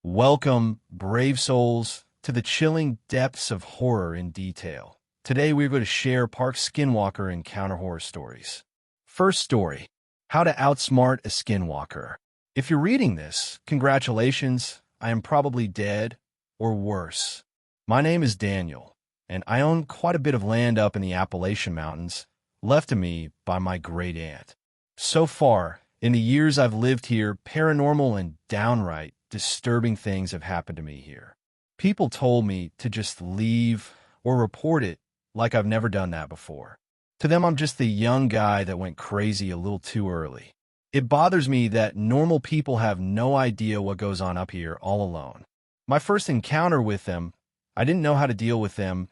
Welcome, brave souls, to the chilling depths of horror in detail. Today we're going to share Park Skinwalker encounter horror stories. First story, how to outsmart a skinwalker. If you're reading this, congratulations, I am probably dead, or worse. My name is Daniel, and I own quite a bit of land up in the Appalachian Mountains, left to me by my great aunt. So far, in the years I've lived here, paranormal and downright disturbing things have happened to me here. People told me to just leave or report it like I've never done that before. To them, I'm just the young guy that went crazy a little too early. It bothers me that normal people have no idea what goes on up here all alone. My first encounter with them, I didn't know how to deal with them.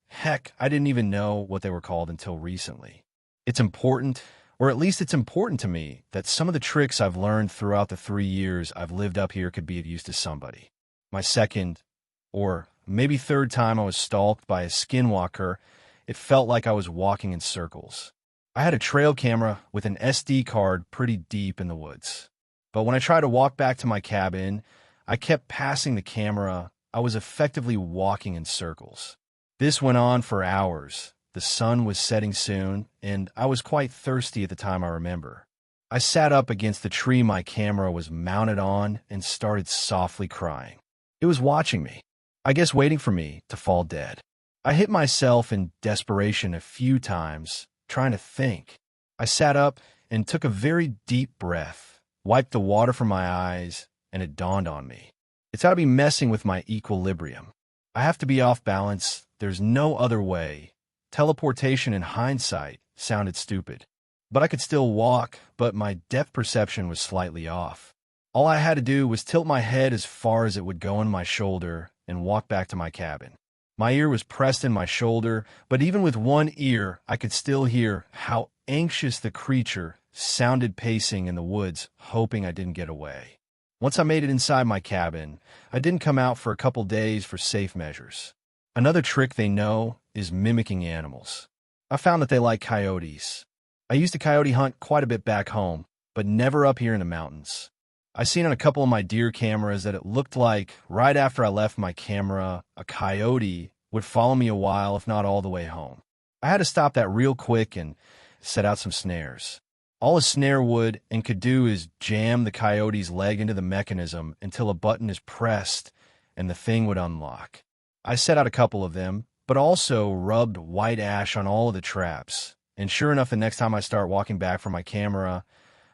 Heck, I didn't even know what they were called until recently. It's important, or at least it's important to me, that some of the tricks I've learned throughout the 3 years I've lived up here could be of use to somebody. My second, or maybe third time I was stalked by a skinwalker, it felt like I was walking in circles. I had a trail camera with an SD card pretty deep in the woods. But when I tried to walk back to my cabin, I kept passing the camera. I was effectively walking in circles. This went on for hours. The sun was setting soon, and I was quite thirsty at the time I remember. I sat up against the tree my camera was mounted on and started softly crying. It was watching me, I guess waiting for me to fall dead. I hit myself in desperation a few times, trying to think. I sat up and took a very deep breath, wiped the water from my eyes, and it dawned on me. It's got to be messing with my equilibrium. I have to be off balance. There's no other way. Teleportation in hindsight sounded stupid. But I could still walk, but my depth perception was slightly off. All I had to do was tilt my head as far as it would go on my shoulder and walk back to my cabin. My ear was pressed in my shoulder, but even with one ear, I could still hear how anxious the creature sounded pacing in the woods, hoping I didn't get away. Once I made it inside my cabin, I didn't come out for a couple days for safe measures. Another trick they know is mimicking animals. I found that they like coyotes. I used to coyote hunt quite a bit back home, but never up here in the mountains. I seen on a couple of my deer cameras that it looked like right after I left my camera, a coyote would follow me a while, if not all the way home. I had to stop that real quick and set out some snares. All a snare would and could do is jam the coyote's leg into the mechanism until a button is pressed and the thing would unlock. I set out a couple of them, but also rubbed white ash on all of the traps. And sure enough, the next time I start walking back from my camera,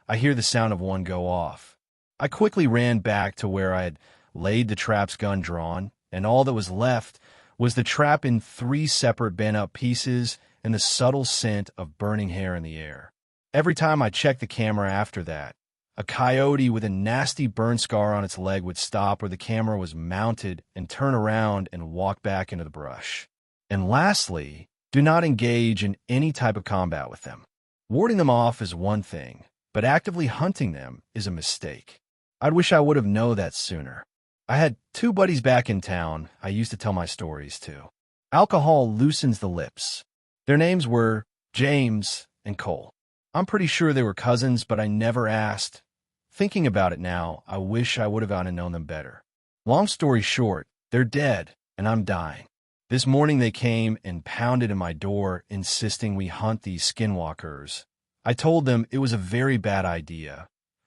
I hear the sound of one go off. I quickly ran back to where I had laid the trap's gun drawn, and all that was left was the trap in 3 separate bent-up pieces and the subtle scent of burning hair in the air. Every time I checked the camera after that, a coyote with a nasty burn scar on its leg would stop where the camera was mounted and turn around and walk back into the brush. And lastly, do not engage in any type of combat with them. Warding them off is one thing, but actively hunting them is a mistake. I'd wish I would have known that sooner. I had 2 buddies back in town I used to tell my stories to. Alcohol loosens the lips. Their names were James and Cole. I'm pretty sure they were cousins, but I never asked. Thinking about it now, I wish I would have known them better. Long story short, they're dead, and I'm dying. This morning they came and pounded at my door, insisting we hunt these skinwalkers. I told them it was a very bad idea,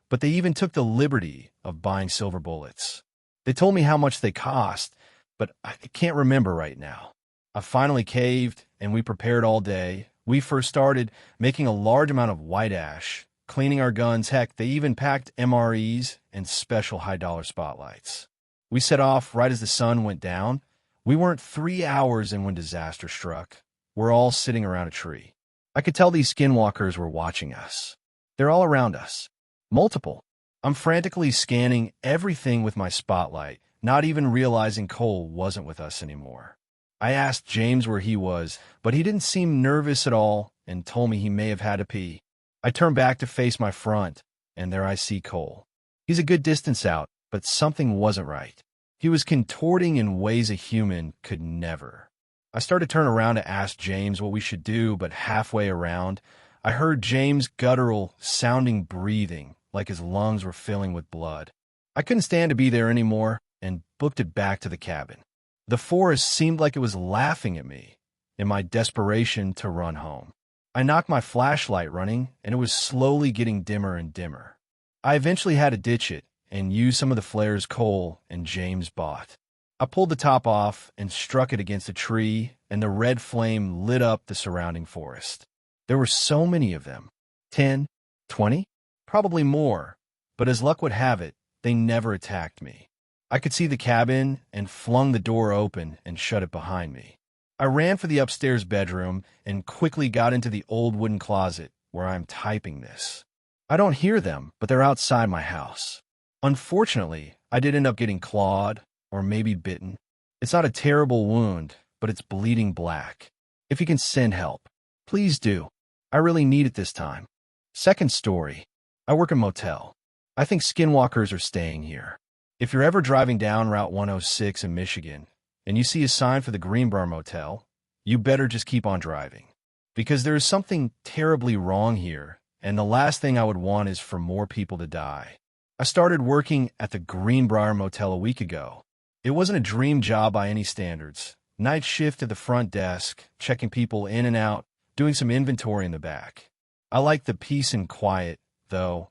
but they even took the liberty of buying silver bullets. They told me how much they cost, but I can't remember right now. I finally caved, and we prepared all day. We first started making a large amount of white ash, cleaning our guns. Heck, they even packed MREs and special high-dollar spotlights. We set off right as the sun went down. We weren't 3 hours in when disaster struck. We're all sitting around a tree. I could tell these skinwalkers were watching us. They're all around us. Multiple. I'm frantically scanning everything with my spotlight, not even realizing Cole wasn't with us anymore. I asked James where he was, but he didn't seem nervous at all and told me he may have had to pee. I turned back to face my front, and there I see Cole. He's a good distance out, but something wasn't right. He was contorting in ways a human could never. I started to turn around to ask James what we should do, but halfway around, I heard James' guttural-sounding breathing like his lungs were filling with blood. I couldn't stand to be there anymore. and booked it back to the cabin. The forest seemed like it was laughing at me in my desperation to run home. I knocked my flashlight running, and it was slowly getting dimmer and dimmer. I eventually had to ditch it and use some of the flares Cole and James bought. I pulled the top off and struck it against a tree, and the red flame lit up the surrounding forest. There were so many of them. 10, 20? Probably more. But as luck would have it, they never attacked me. I could see the cabin and flung the door open and shut it behind me. I ran for the upstairs bedroom and quickly got into the old wooden closet where I'm typing this. I don't hear them, but they're outside my house. Unfortunately, I did end up getting clawed, or maybe bitten. It's not a terrible wound, but it's bleeding black. If you can send help, please do. I really need it this time. Second story. I work a motel. I think skinwalkers are staying here. If you're ever driving down Route 106 in Michigan, and you see a sign for the Greenbrier Motel, you better just keep on driving. Because there is something terribly wrong here, and the last thing I would want is for more people to die. I started working at the Greenbrier Motel a week ago. It wasn't a dream job by any standards. Night shift at the front desk, checking people in and out, doing some inventory in the back. I like the peace and quiet, though.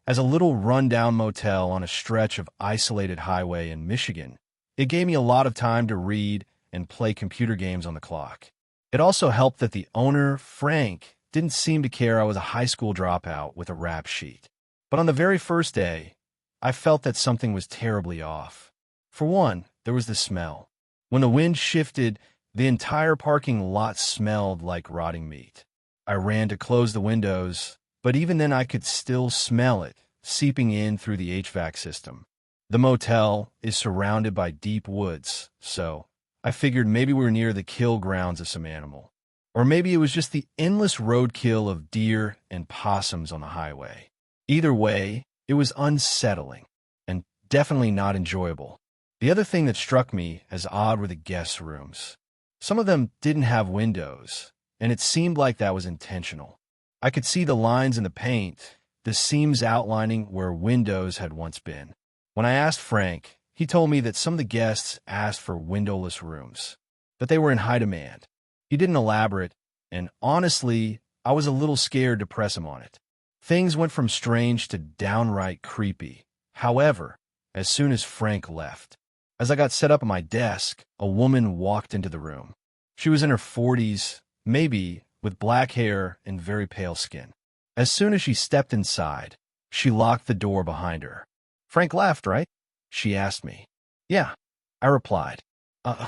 As a little run-down motel on a stretch of isolated highway in Michigan, it gave me a lot of time to read and play computer games on the clock. It also helped that the owner, Frank, didn't seem to care I was a high school dropout with a rap sheet. But on the very first day, I felt that something was terribly off. For one, there was the smell. When the wind shifted, the entire parking lot smelled like rotting meat. I ran to close the windows, but even then I could still smell it seeping in through the HVAC system. The motel is surrounded by deep woods, so I figured maybe we were near the kill grounds of some animal. Or maybe it was just the endless roadkill of deer and possums on the highway. Either way, it was unsettling and definitely not enjoyable. The other thing that struck me as odd were the guest rooms. Some of them didn't have windows, and it seemed like that was intentional. I could see the lines in the paint, the seams outlining where windows had once been. When I asked Frank, he told me that some of the guests asked for windowless rooms, that they were in high demand. He didn't elaborate, and honestly, I was a little scared to press him on it. Things went from strange to downright creepy. However, as soon as Frank left, as I got set up at my desk, a woman walked into the room. She was in her 40s, maybe, with black hair and very pale skin. As soon as she stepped inside, she locked the door behind her. "Frank left, right?" she asked me. "Yeah," I replied.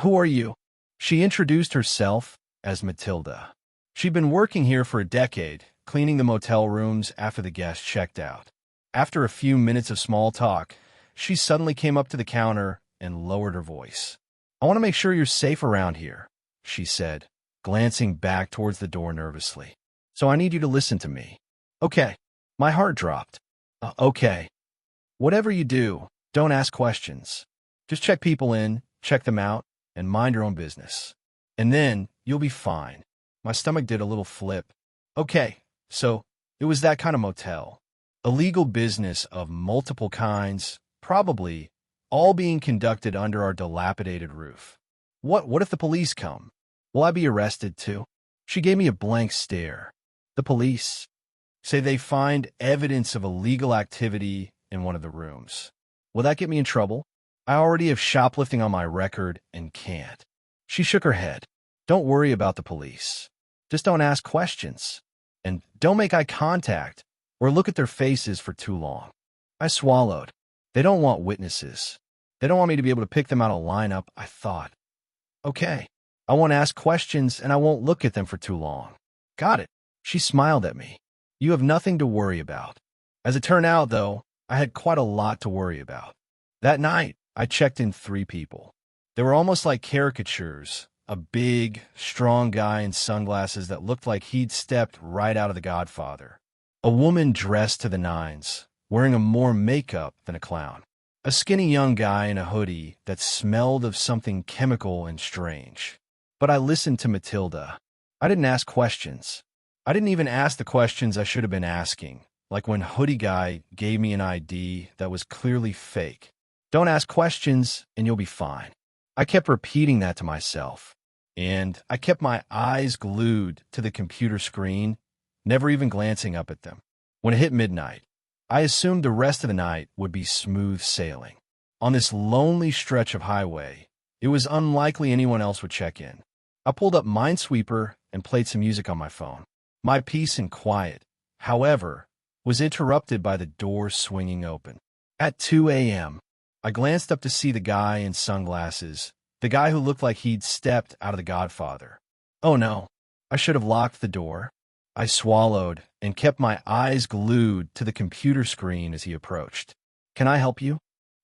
Who are you?" She introduced herself as Matilda. She'd been working here for a decade, cleaning the motel rooms after the guests checked out. After a few minutes of small talk, she suddenly came up to the counter and lowered her voice. "I want to make sure you're safe around here," she said, glancing back towards the door nervously. "So I need you to listen to me." "Okay." My heart dropped. Okay. "Whatever you do, don't ask questions. Just check people in, check them out, and mind your own business. And then you'll be fine." My stomach did a little flip. Okay, so it was that kind of motel. Illegal business of multiple kinds, probably, all being conducted under our dilapidated roof. What if the police come? Will I be arrested too? She gave me a blank stare. The police say they find evidence of illegal activity in one of the rooms. Will that get me in trouble? I already have shoplifting on my record and can't. She shook her head. "Don't worry about the police. Just don't ask questions. And don't make eye contact or look at their faces for too long." I swallowed. They don't want witnesses. They don't want me to be able to pick them out of a lineup, I thought. Okay, I won't ask questions and I won't look at them for too long. Got it. She smiled at me. "You have nothing to worry about." As it turned out, though, I had quite a lot to worry about. That night, I checked in 3 people. They were almost like caricatures. A big, strong guy in sunglasses that looked like he'd stepped right out of The Godfather. A woman dressed to the nines, wearing more makeup than a clown. A skinny young guy in a hoodie that smelled of something chemical and strange. But I listened to Matilda. I didn't ask questions. I didn't even ask the questions I should have been asking, like when hoodie guy gave me an ID that was clearly fake. Don't ask questions, and you'll be fine. I kept repeating that to myself, and I kept my eyes glued to the computer screen, never even glancing up at them. When it hit midnight, I assumed the rest of the night would be smooth sailing. On this lonely stretch of highway, it was unlikely anyone else would check in. I pulled up Minesweeper and played some music on my phone. My peace and quiet, however, was interrupted by the door swinging open. At 2 a.m., I glanced up to see the guy in sunglasses, the guy who looked like he'd stepped out of The Godfather. Oh no, I should have locked the door. I swallowed and kept my eyes glued to the computer screen as he approached. "Can I help you?"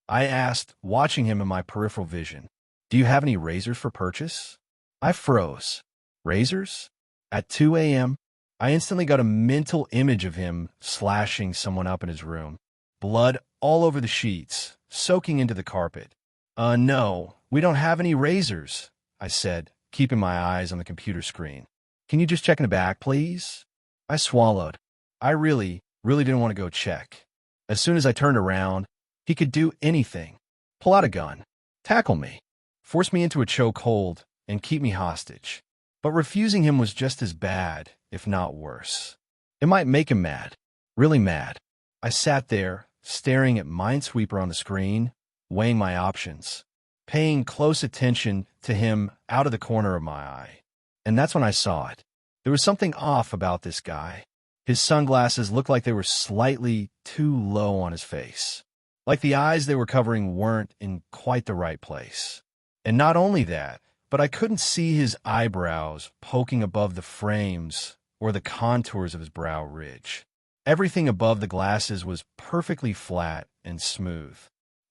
I asked, watching him in my peripheral vision. "Do you have any razors for purchase?" I froze. Razors? At 2 a.m., I instantly got a mental image of him slashing someone up in his room. Blood all over the sheets, soaking into the carpet. No, we don't have any razors," I said, keeping my eyes on the computer screen. "Can you just check in the back, please?" I swallowed. I really didn't want to go check. As soon as I turned around, he could do anything. Pull out a gun, tackle me, force me into a chokehold, and keep me hostage. But refusing him was just as bad, if not worse. It might make him mad, really mad. I sat there, staring at Minesweeper on the screen, weighing my options, paying close attention to him out of the corner of my eye. And that's when I saw it. There was something off about this guy. His sunglasses looked like they were slightly too low on his face. Like the eyes they were covering weren't in quite the right place. And not only that, but I couldn't see his eyebrows poking above the frames or the contours of his brow ridge. Everything above the glasses was perfectly flat and smooth,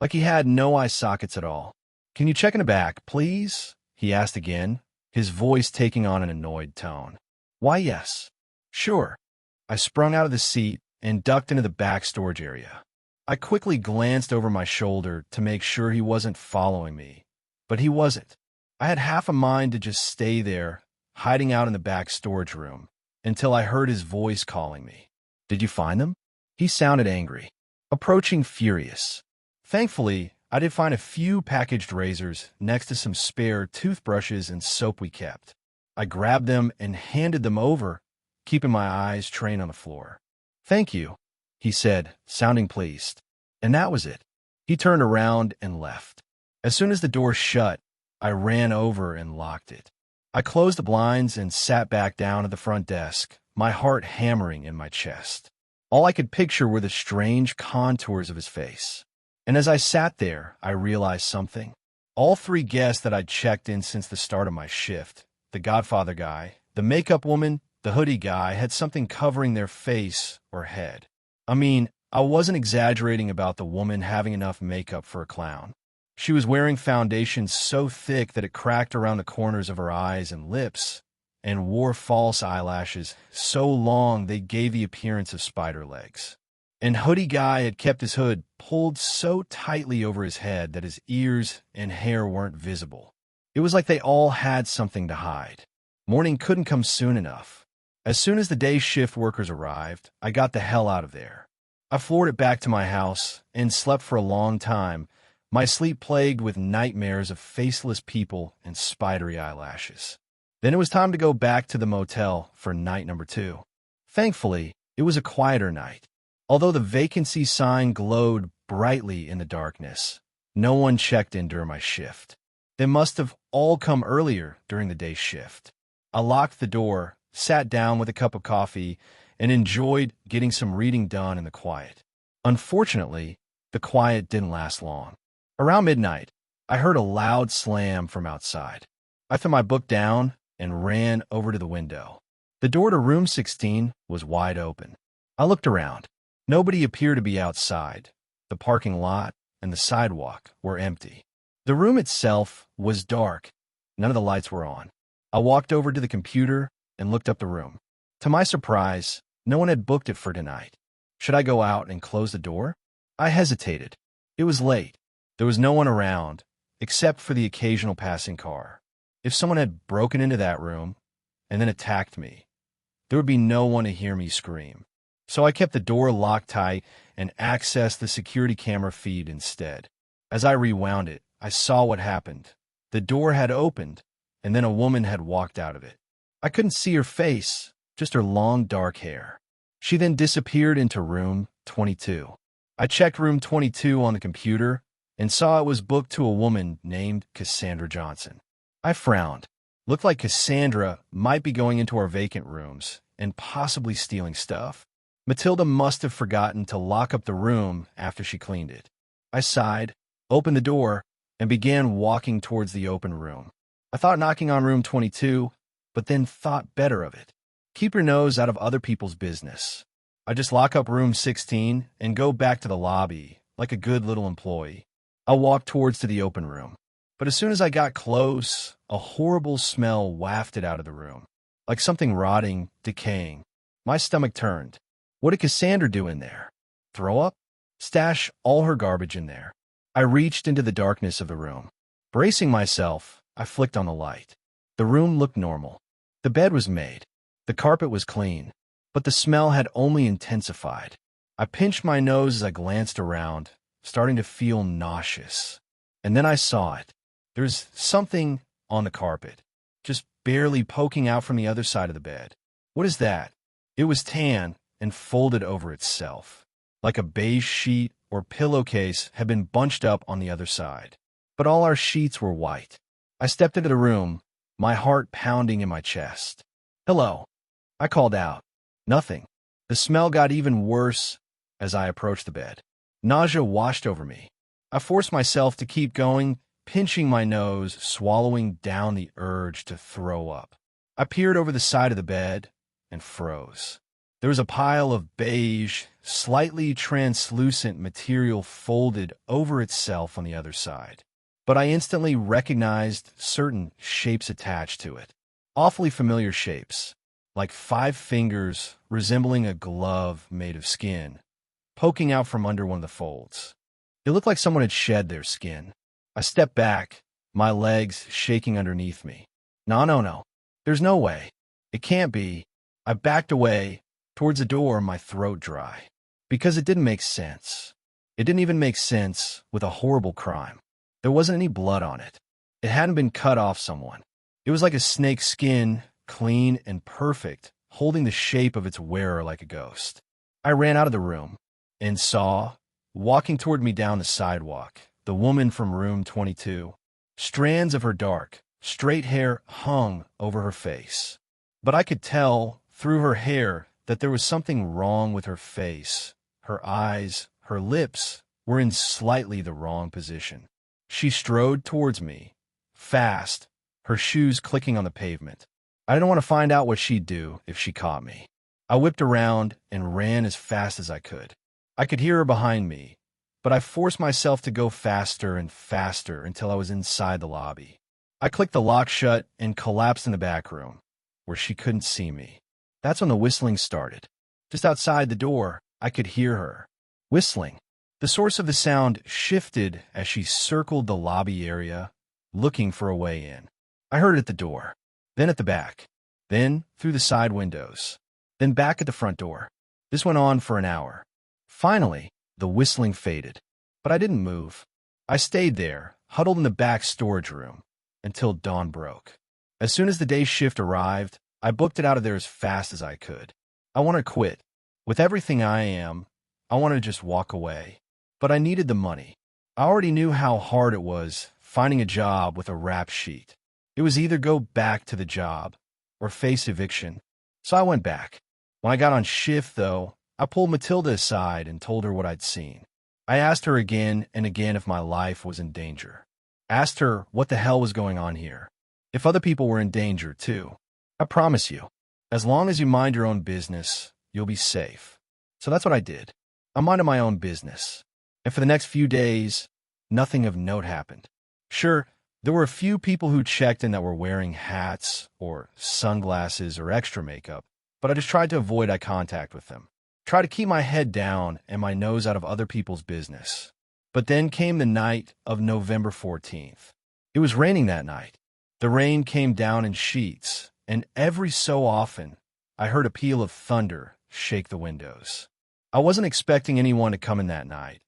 like he had no eye sockets at all. "Can you check in the back, please?" he asked again, his voice taking on an annoyed tone. "Why, yes. Sure." I sprung out of the seat and ducked into the back storage area. I quickly glanced over my shoulder to make sure he wasn't following me, but he wasn't. I had half a mind to just stay there, hiding out in the back storage room, until I heard his voice calling me. "Did you find them?" He sounded angry, approaching furious. Thankfully, I did find a few packaged razors next to some spare toothbrushes and soap we kept. I grabbed them and handed them over, keeping my eyes trained on the floor. "Thank you," he said, sounding pleased. And that was it. He turned around and left. As soon as the door shut, I ran over and locked it. I closed the blinds and sat back down at the front desk, my heart hammering in my chest. All I could picture were the strange contours of his face. And as I sat there, I realized something. All three guests that I'd checked in since the start of my shift, the Godfather guy, the makeup woman, the hoodie guy, had something covering their face or head. I mean, I wasn't exaggerating about the woman having enough makeup for a clown. She was wearing foundation so thick that it cracked around the corners of her eyes and lips, and wore false eyelashes so long they gave the appearance of spider legs. And hoodie guy had kept his hood pulled so tightly over his head that his ears and hair weren't visible. It was like they all had something to hide. Morning couldn't come soon enough. As soon as the day shift workers arrived, I got the hell out of there. I floored it back to my house and slept for a long time, my sleep plagued with nightmares of faceless people and spidery eyelashes. Then it was time to go back to the motel for night number 2. Thankfully, it was a quieter night. Although the vacancy sign glowed brightly in the darkness, no one checked in during my shift. They must have all come earlier during the day shift. I locked the door, sat down with a cup of coffee, and enjoyed getting some reading done in the quiet. Unfortunately, the quiet didn't last long. Around midnight, I heard a loud slam from outside. I threw my book down and ran over to the window. The door to room 16 was wide open. I looked around. Nobody appeared to be outside. The parking lot and the sidewalk were empty. The room itself was dark. None of the lights were on. I walked over to the computer and looked up the room. To my surprise, no one had booked it for tonight. Should I go out and close the door? I hesitated. It was late. There was no one around, except for the occasional passing car. If someone had broken into that room and then attacked me, there would be no one to hear me scream. So I kept the door locked tight and accessed the security camera feed instead. As I rewound it, I saw what happened. The door had opened, and then a woman had walked out of it. I couldn't see her face, just her long dark hair. She then disappeared into room 22. I checked room 22 on the computer and saw it was booked to a woman named Cassandra Johnson. I frowned. Looked like Cassandra might be going into our vacant rooms and possibly stealing stuff. Matilda must have forgotten to lock up the room after she cleaned it. I sighed, opened the door, and began walking towards the open room. I thought knocking on room 22, but then thought better of it. Keep your nose out of other people's business. I just lock up room 16 and go back to the lobby like a good little employee. I walked towards to the open room. But as soon as I got close, a horrible smell wafted out of the room, like something rotting, decaying. My stomach turned. What did Cassandra do in there? Throw up? Stash all her garbage in there. I reached into the darkness of the room. Bracing myself, I flicked on the light. The room looked normal. The bed was made. The carpet was clean. But the smell had only intensified. I pinched my nose as I glanced around, starting to feel nauseous. And then I saw it. There's something on the carpet, just barely poking out from the other side of the bed. What is that? It was tan and folded over itself, like a beige sheet or pillowcase had been bunched up on the other side. But all our sheets were white. I stepped into the room, my heart pounding in my chest. "Hello," I called out. Nothing. The smell got even worse as I approached the bed. Nausea washed over me. I forced myself to keep going, pinching my nose, swallowing down the urge to throw up. I peered over the side of the bed and froze. There was a pile of beige, slightly translucent material folded over itself on the other side. But I instantly recognized certain shapes attached to it. Awfully familiar shapes, like 5 fingers resembling a glove made of skin, poking out from under one of the folds. It looked like someone had shed their skin. I stepped back, my legs shaking underneath me. No. There's no way. It can't be. I backed away, towards the door, my throat dry. Because it didn't make sense. It didn't even make sense with a horrible crime. There wasn't any blood on it. It hadn't been cut off someone. It was like a snake's skin, clean and perfect, holding the shape of its wearer like a ghost. I ran out of the room and saw, walking toward me down the sidewalk, the woman from room 22. Strands of her dark, straight hair hung over her face. But I could tell, through her hair, that there was something wrong with her face. Her eyes, her lips, were in slightly the wrong position. She strode towards me, fast, her shoes clicking on the pavement. I didn't want to find out what she'd do if she caught me. I whipped around and ran as fast as I could. I could hear her behind me, but I forced myself to go faster and faster until I was inside the lobby. I clicked the lock shut and collapsed in the back room, where she couldn't see me. That's when the whistling started. Just outside the door, I could hear her, whistling. The source of the sound shifted as she circled the lobby area, looking for a way in. I heard it at the door, then at the back, then through the side windows, then back at the front door. This went on for an hour. Finally, the whistling faded, but I didn't move. I stayed there, huddled in the back storage room, until dawn broke. As soon as the day shift arrived, I booked it out of there as fast as I could. I wanted to quit. With everything I am, I wanted to just walk away. But I needed the money. I already knew how hard it was finding a job with a rap sheet. It was either go back to the job or face eviction. So I went back. When I got on shift, though, I pulled Matilda aside and told her what I'd seen. I asked her again and again if my life was in danger. Asked her what the hell was going on here. If other people were in danger, too. I promise you, as long as you mind your own business, you'll be safe. So that's what I did. I minded my own business. And for the next few days, nothing of note happened. Sure, there were a few people who checked in that were wearing hats or sunglasses or extra makeup, but I just tried to avoid eye contact with them. Tried to keep my head down and my nose out of other people's business. But then came the night of November 14th. It was raining that night. The rain came down in sheets, and every so often, I heard a peal of thunder shake the windows. I wasn't expecting anyone to come in that night,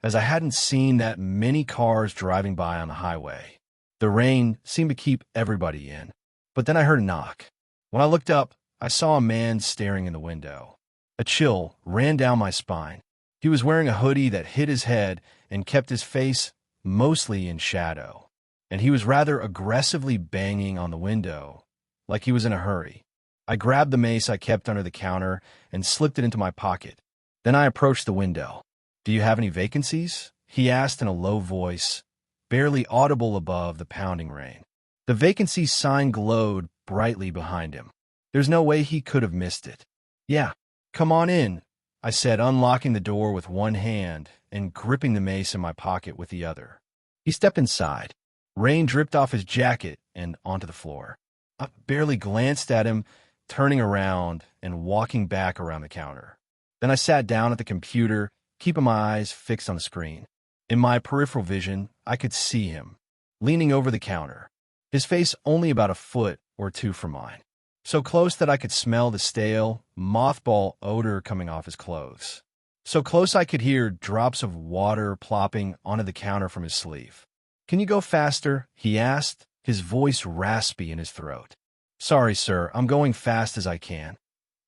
as I hadn't seen that many cars driving by on the highway. The rain seemed to keep everybody in. But then I heard a knock. When I looked up, I saw a man staring in the window. A chill ran down my spine. He was wearing a hoodie that hid his head and kept his face mostly in shadow. And he was rather aggressively banging on the window, like he was in a hurry. I grabbed the mace I kept under the counter and slipped it into my pocket. Then I approached the window. "Do you have any vacancies?" he asked in a low voice, barely audible above the pounding rain. The vacancy sign glowed brightly behind him. There's no way he could have missed it. "Yeah, come on in," I said, unlocking the door with one hand and gripping the mace in my pocket with the other. He stepped inside. Rain dripped off his jacket and onto the floor. I barely glanced at him, turning around and walking back around the counter. Then I sat down at the computer, keeping my eyes fixed on the screen. In my peripheral vision, I could see him, leaning over the counter, his face only about a foot or two from mine, so close that I could smell the stale, mothball odor coming off his clothes, so close I could hear drops of water plopping onto the counter from his sleeve. "Can you go faster?" he asked, his voice raspy in his throat. "Sorry, sir, I'm going fast as I can,"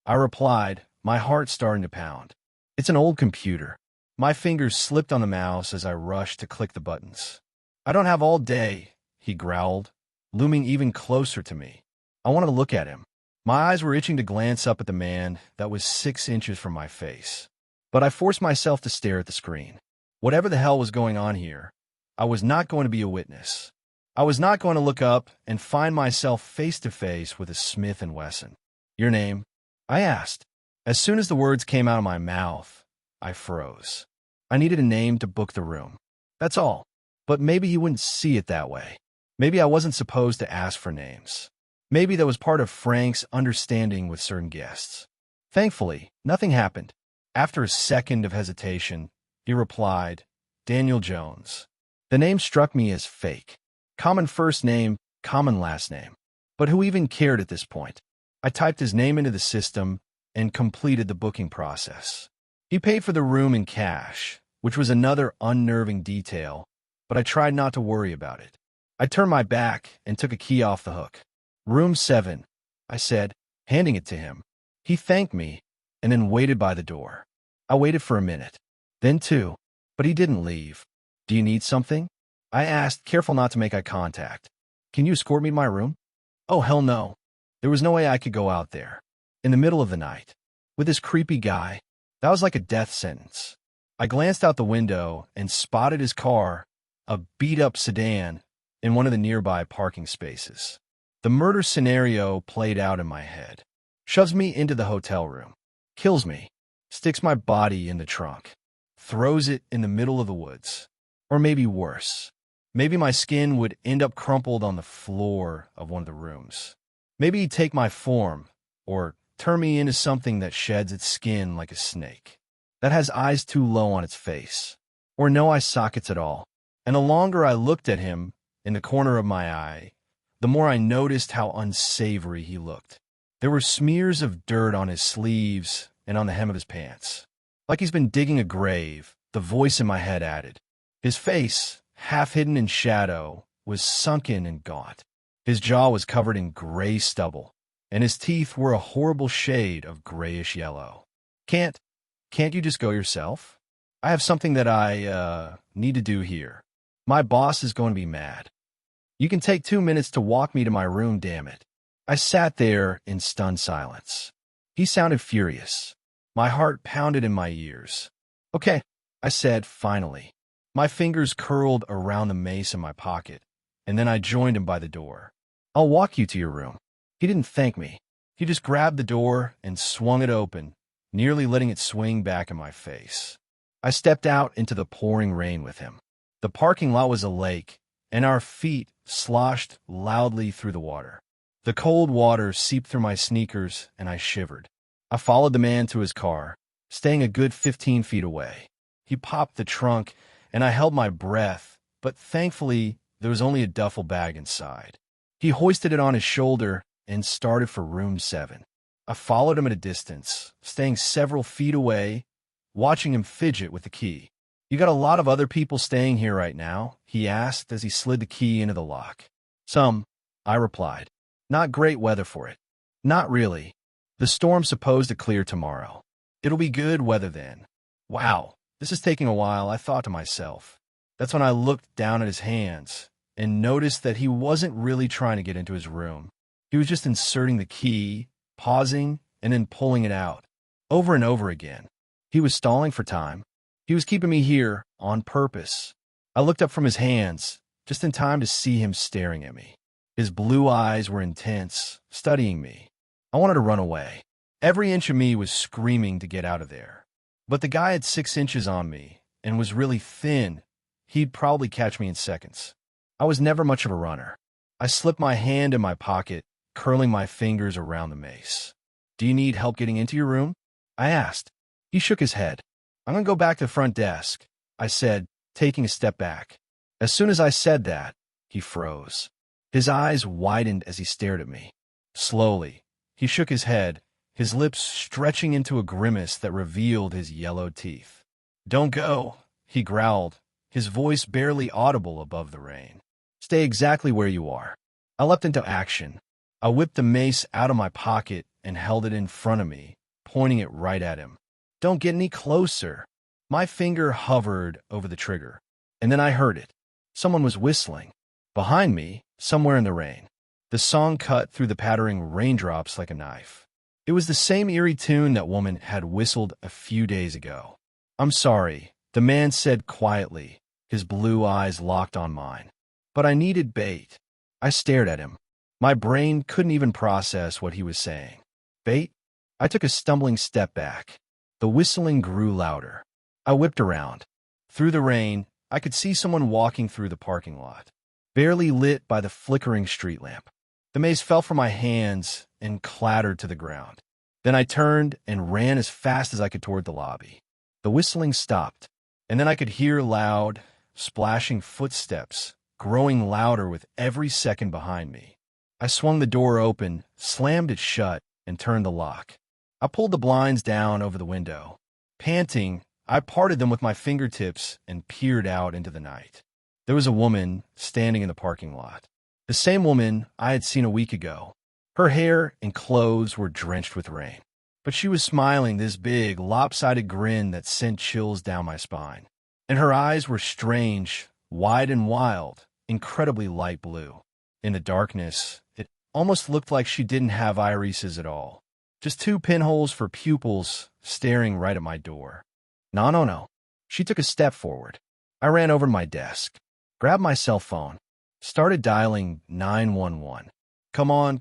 I replied, my heart starting to pound. It's an old computer. My fingers slipped on the mouse as I rushed to click the buttons. "I don't have all day," he growled, looming even closer to me. I wanted to look at him. My eyes were itching to glance up at the man that was 6 inches from my face. But I forced myself to stare at the screen. Whatever the hell was going on here, I was not going to be a witness. I was not going to look up and find myself face to face with a Smith & Wesson. "Your name?" I asked. As soon as the words came out of my mouth, I froze. I needed a name to book the room. That's all. But maybe he wouldn't see it that way. Maybe I wasn't supposed to ask for names. Maybe that was part of Frank's understanding with certain guests. Thankfully, nothing happened. After a second of hesitation, he replied, "Daniel Jones." The name struck me as fake. Common first name, common last name. But who even cared at this point? I typed his name into the system and completed the booking process. He paid for the room in cash, which was another unnerving detail, but I tried not to worry about it. I turned my back and took a key off the hook. "Room 7, I said, handing it to him. He thanked me and then waited by the door. I waited for a minute, then 2, but he didn't leave. "Do you need something?" I asked, careful not to make eye contact. "Can you escort me to my room?" Oh, hell no. There was no way I could go out there, in the middle of the night, with this creepy guy. That was like a death sentence. I glanced out the window and spotted his car, a beat-up sedan, in one of the nearby parking spaces. The murder scenario played out in my head. Shoves me into the hotel room, kills me, sticks my body in the trunk, throws it in the middle of the woods. Or maybe worse. Maybe my skin would end up crumpled on the floor of one of the rooms. Maybe he'd take my form, or turn me into something that sheds its skin like a snake, that has eyes too low on its face, or no eye sockets at all. And the longer I looked at him in the corner of my eye, the more I noticed how unsavory he looked. There were smears of dirt on his sleeves and on the hem of his pants. Like he's been digging a grave, the voice in my head added. His face, half hidden in shadow, was sunken and gaunt. His jaw was covered in gray stubble, and his teeth were a horrible shade of grayish yellow. Can't you just go yourself? I have something that I need to do here. My boss is going to be mad. You can take 2 minutes to walk me to my room, damn it." I sat there in stunned silence. He sounded furious. My heart pounded in my ears. "Okay," I said finally. My fingers curled around the mace in my pocket, and then I joined him by the door. "I'll walk you to your room." He didn't thank me. He just grabbed the door and swung it open, nearly letting it swing back in my face. I stepped out into the pouring rain with him. The parking lot was a lake, and our feet sloshed loudly through the water. The cold water seeped through my sneakers, and I shivered. I followed the man to his car, staying a good 15 feet away. He popped the trunk, and I held my breath, but thankfully there was only a duffel bag inside. He hoisted it on his shoulder and started for room 7. I followed him at a distance, staying several feet away, watching him fidget with the key. You got a lot of other people staying here right now? He asked as he slid the key into the lock. Some, I replied. Not great weather for it. Not really. The storm's supposed to clear tomorrow. It'll be good weather then. Wow, this is taking a while, I thought to myself. That's when I looked down at his hands and noticed that he wasn't really trying to get into his room. He was just inserting the key, pausing, and then pulling it out, over and over again. He was stalling for time. He was keeping me here on purpose. I looked up from his hands, just in time to see him staring at me. His blue eyes were intense, studying me. I wanted to run away. Every inch of me was screaming to get out of there. But the guy had 6 inches on me and was really thin. He'd probably catch me in seconds. I was never much of a runner. I slipped my hand in my pocket, curling my fingers around the mace. Do you need help getting into your room? I asked. He shook his head. I'm going to go back to the front desk, I said, taking a step back. As soon as I said that, he froze. His eyes widened as he stared at me. Slowly, he shook his head, his lips stretching into a grimace that revealed his yellowed teeth. Don't go, he growled, his voice barely audible above the rain. Stay exactly where you are. I leapt into action. I whipped the mace out of my pocket and held it in front of me, pointing it right at him. Don't get any closer. My finger hovered over the trigger, and then I heard it. Someone was whistling. Behind me, somewhere in the rain. The song cut through the pattering raindrops like a knife. It was the same eerie tune that woman had whistled a few days ago. I'm sorry, the man said quietly, his blue eyes locked on mine. But I needed bait. I stared at him. My brain couldn't even process what he was saying. Bait? I took a stumbling step back. The whistling grew louder. I whipped around. Through the rain, I could see someone walking through the parking lot, barely lit by the flickering street lamp. The mace fell from my hands and clattered to the ground. Then I turned and ran as fast as I could toward the lobby. The whistling stopped, and then I could hear loud, splashing footsteps, growing louder with every second behind me. I swung the door open, slammed it shut, and turned the lock. I pulled the blinds down over the window. Panting, I parted them with my fingertips and peered out into the night. There was a woman standing in the parking lot. The same woman I had seen a week ago. Her hair and clothes were drenched with rain. But she was smiling this big, lopsided grin that sent chills down my spine. And her eyes were strange, wide and wild, incredibly light blue. In the darkness, it almost looked like she didn't have irises at all. Just 2 pinholes for pupils staring right at my door. No. She took a step forward. I ran over to my desk, grabbed my cell phone, started dialing 911. Come on.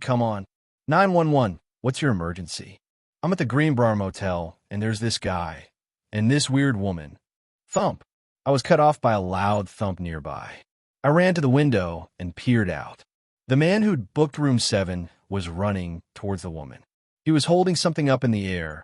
911, what's your emergency? I'm at the Greenbrier Motel, and there's this guy, and this weird woman. Thump. I was cut off by a loud thump nearby. I ran to the window and peered out. The man who'd booked room 7 was running towards the woman. He was holding something up in the air,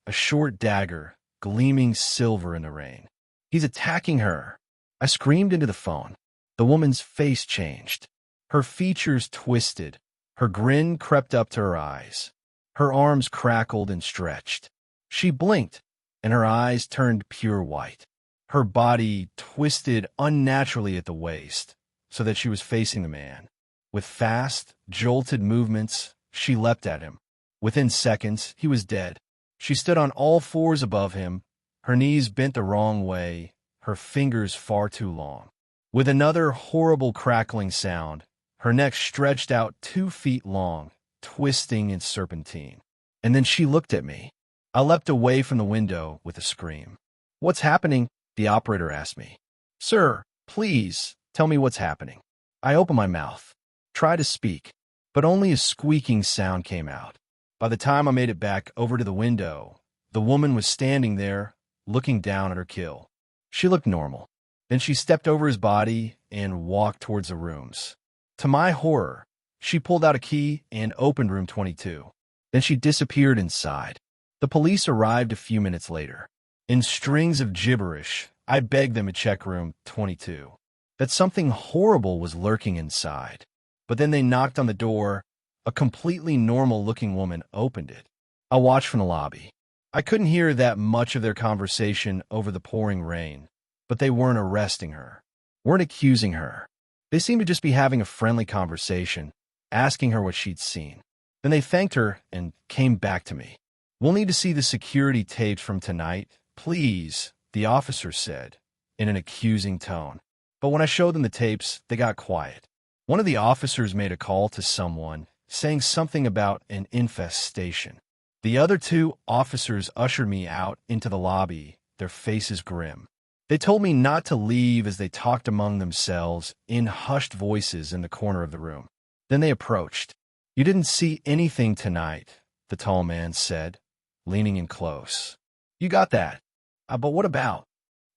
a short dagger, gleaming silver in the rain. He's attacking her. I screamed into the phone. The woman's face changed. Her features twisted. Her grin crept up to her eyes. Her arms crackled and stretched. She blinked, and her eyes turned pure white. Her body twisted unnaturally at the waist, so that she was facing the man. With fast, jolted movements, she leapt at him. Within seconds, he was dead. She stood on all fours above him, her knees bent the wrong way, her fingers far too long. With another horrible crackling sound, her neck stretched out 2 feet long, twisting in serpentine. And then she looked at me. I leapt away from the window with a scream. What's happening? The operator asked me. Sir, please, tell me what's happening. I opened my mouth, tried to speak, but only a squeaking sound came out. By the time I made it back over to the window, the woman was standing there, looking down at her kill. She looked normal. Then she stepped over his body and walked towards the rooms. To my horror, she pulled out a key and opened room 22. Then she disappeared inside. The police arrived a few minutes later. In strings of gibberish, I begged them to check room 22, that something horrible was lurking inside. But then they knocked on the door. A completely normal-looking woman opened it. I watched from the lobby. I couldn't hear that much of their conversation over the pouring rain, but they weren't arresting her, weren't accusing her. They seemed to just be having a friendly conversation, asking her what she'd seen. Then they thanked her and came back to me. "We'll need to see the security tapes from tonight, please," the officer said, in an accusing tone. But when I showed them the tapes, they got quiet. One of the officers made a call to someone, saying something about an infestation. The other two officers ushered me out into the lobby, their faces grim. They told me not to leave as they talked among themselves in hushed voices in the corner of the room. Then they approached. "You didn't see anything tonight," the tall man said, leaning in close. "You got that. But what about?"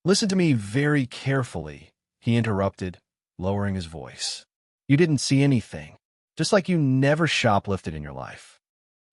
"Listen to me very carefully," he interrupted, lowering his voice. "You didn't see anything, just like you never shoplifted in your life."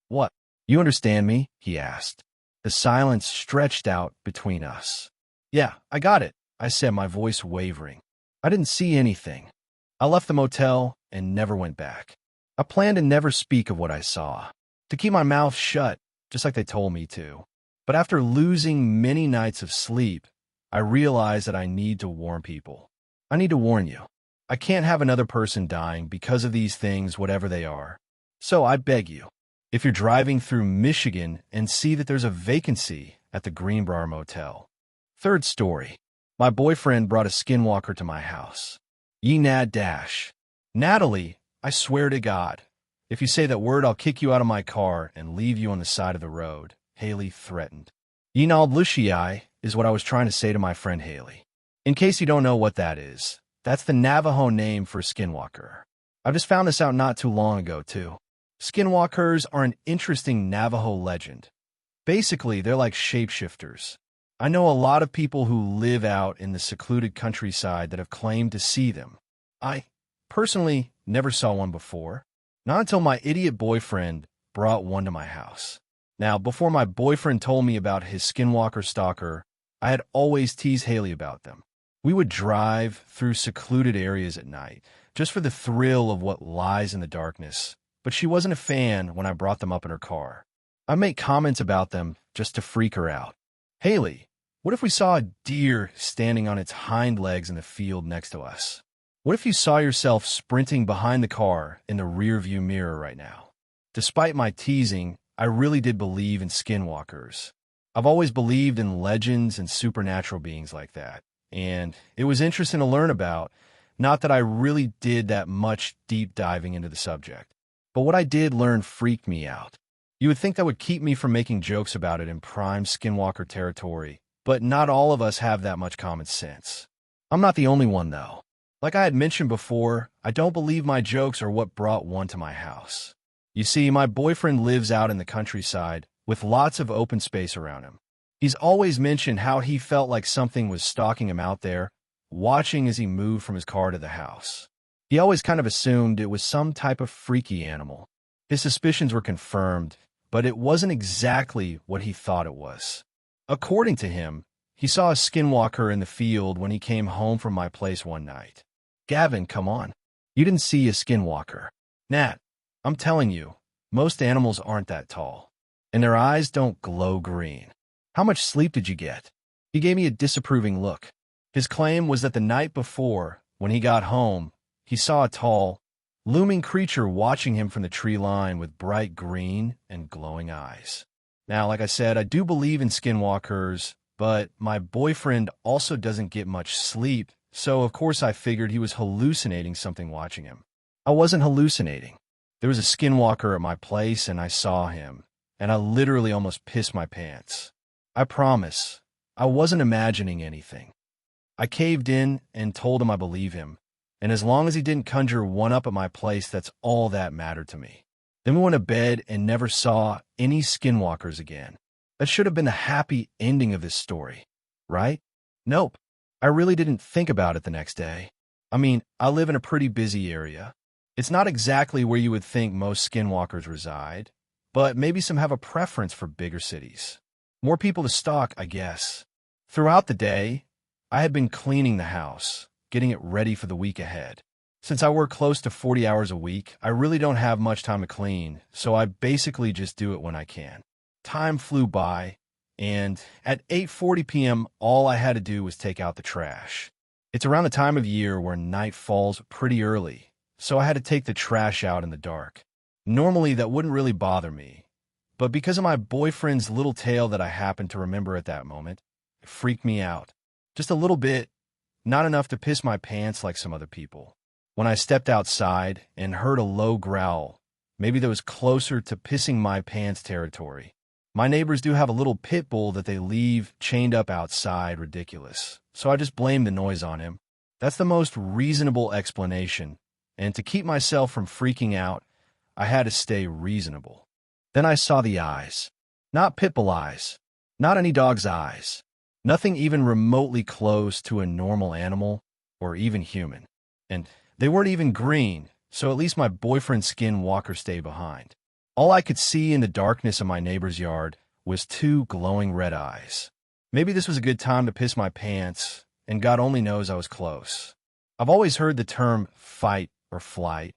"What? You understand me?" he asked. The silence stretched out between us. "Yeah, I got it," I said, my voice wavering. "I didn't see anything. I left the motel and never went back. I planned to never speak of what I saw, to keep my mouth shut, just like they told me to. But after losing many nights of sleep, I realized that I need to warn people. I need to warn you. I can't have another person dying because of these things, whatever they are. So I beg you, if you're driving through Michigan and see that there's a vacancy at the Greenbrier Motel." Third story. My boyfriend brought a skinwalker to my house. Dash. "Natalie, I swear to God, if you say that word, I'll kick you out of my car and leave you on the side of the road," Haley threatened. Lushii is what I was trying to say to my friend Haley. In case you don't know what that is, that's the Navajo name for skinwalker. I just found this out not too long ago, too. Skinwalkers are an interesting Navajo legend. Basically, they're like shapeshifters. I know a lot of people who live out in the secluded countryside that have claimed to see them. I, personally, never saw one before. Not until my idiot boyfriend brought one to my house. Now, before my boyfriend told me about his skinwalker stalker, I had always teased Haley about them. We would drive through secluded areas at night, just for the thrill of what lies in the darkness, but she wasn't a fan when I brought them up in her car. I make comments about them just to freak her out. "Haley, what if we saw a deer standing on its hind legs in the field next to us? What if you saw yourself sprinting behind the car in the rearview mirror right now?" Despite my teasing, I really did believe in skinwalkers. I've always believed in legends and supernatural beings like that, and it was interesting to learn about, not that I really did that much deep diving into the subject. But what I did learn freaked me out. You would think that would keep me from making jokes about it in prime skinwalker territory, but not all of us have that much common sense. I'm not the only one, though. Like I had mentioned before, I don't believe my jokes are what brought one to my house. You see, my boyfriend lives out in the countryside with lots of open space around him. He's always mentioned how he felt like something was stalking him out there, watching as he moved from his car to the house. He always kind of assumed it was some type of freaky animal. His suspicions were confirmed, but it wasn't exactly what he thought it was. According to him, he saw a skinwalker in the field when he came home from my place one night. "Gavin, come on. You didn't see a skinwalker." "Nat, I'm telling you, most animals aren't that tall, and their eyes don't glow green. How much sleep did you get?" He gave me a disapproving look. His claim was that the night before, when he got home, he saw a tall, looming creature watching him from the tree line with bright green and glowing eyes. Now, like I said, I do believe in skinwalkers, but my boyfriend also doesn't get much sleep, so of course I figured he was hallucinating something watching him. I wasn't hallucinating. There was a skinwalker at my place and I saw him, and I literally almost pissed my pants. I promise, I wasn't imagining anything. I caved in and told him I believe him, and as long as he didn't conjure one up at my place, that's all that mattered to me. Then we went to bed and never saw any skinwalkers again. That should have been the happy ending of this story, right? Nope. I really didn't think about it the next day. I mean, I live in a pretty busy area. It's not exactly where you would think most skinwalkers reside, but maybe some have a preference for bigger cities. More people to stalk, I guess. Throughout the day, I had been cleaning the house, getting it ready for the week ahead. Since I work close to 40 hours a week, I really don't have much time to clean, so I basically just do it when I can. Time flew by, and at 8:40 p.m., all I had to do was take out the trash. It's around the time of year where night falls pretty early, so I had to take the trash out in the dark. Normally, that wouldn't really bother me, but because of my boyfriend's little tale that I happened to remember at that moment, it freaked me out. Just a little bit, not enough to piss my pants like some other people. When I stepped outside and heard a low growl, maybe that was closer to pissing my pants territory. My neighbors do have a little pit bull that they leave chained up outside, ridiculous. So I just blamed the noise on him. That's the most reasonable explanation, and to keep myself from freaking out, I had to stay reasonable. Then I saw the eyes. Not pit bull eyes. Not any dog's eyes. Nothing even remotely close to a normal animal or even human. And they weren't even green, so at least my boyfriend's SKINWALKER stayed behind. All I could see in the darkness of my neighbor's yard was two glowing red eyes. Maybe this was a good time to piss my pants, and God only knows I was close. I've always heard the term fight or flight,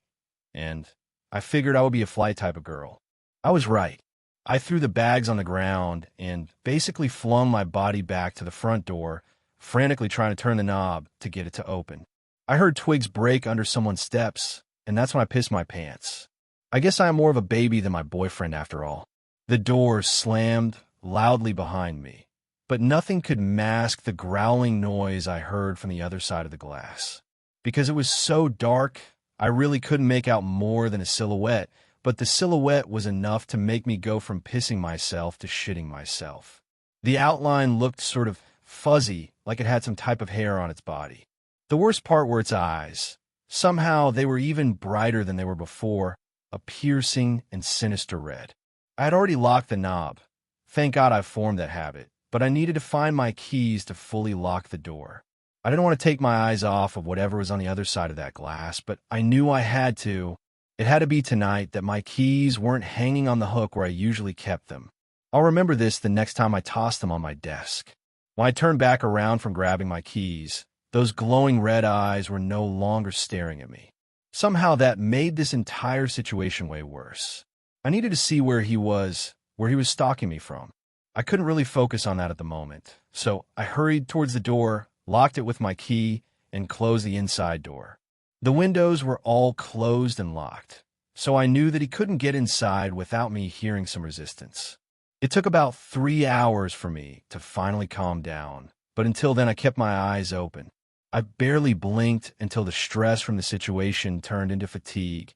and I figured I would be a flight type of girl. I was right. I threw the bags on the ground and basically flung my body back to the front door, frantically trying to turn the knob to get it to open. I heard twigs break under someone's steps, and that's when I pissed my pants. I guess I am more of a baby than my boyfriend after all. The door slammed loudly behind me, but nothing could mask the growling noise I heard from the other side of the glass. Because it was so dark, I really couldn't make out more than a silhouette, but the silhouette was enough to make me go from pissing myself to shitting myself. The outline looked sort of fuzzy, like it had some type of hair on its body. The worst part were its eyes. Somehow they were even brighter than they were before, a piercing and sinister red. I had already locked the knob. Thank God I formed that habit, but I needed to find my keys to fully lock the door. I didn't want to take my eyes off of whatever was on the other side of that glass, but I knew I had to. It had to be tonight that my keys weren't hanging on the hook where I usually kept them. I'll remember this the next time I toss them on my desk. When I turned back around from grabbing my keys, those glowing red eyes were no longer staring at me. Somehow that made this entire situation way worse. I needed to see where he was stalking me from. I couldn't really focus on that at the moment, so I hurried towards the door, locked it with my key, and closed the inside door. The windows were all closed and locked, so I knew that he couldn't get inside without me hearing some resistance. It took about 3 hours for me to finally calm down, but until then I kept my eyes open. I barely blinked until the stress from the situation turned into fatigue,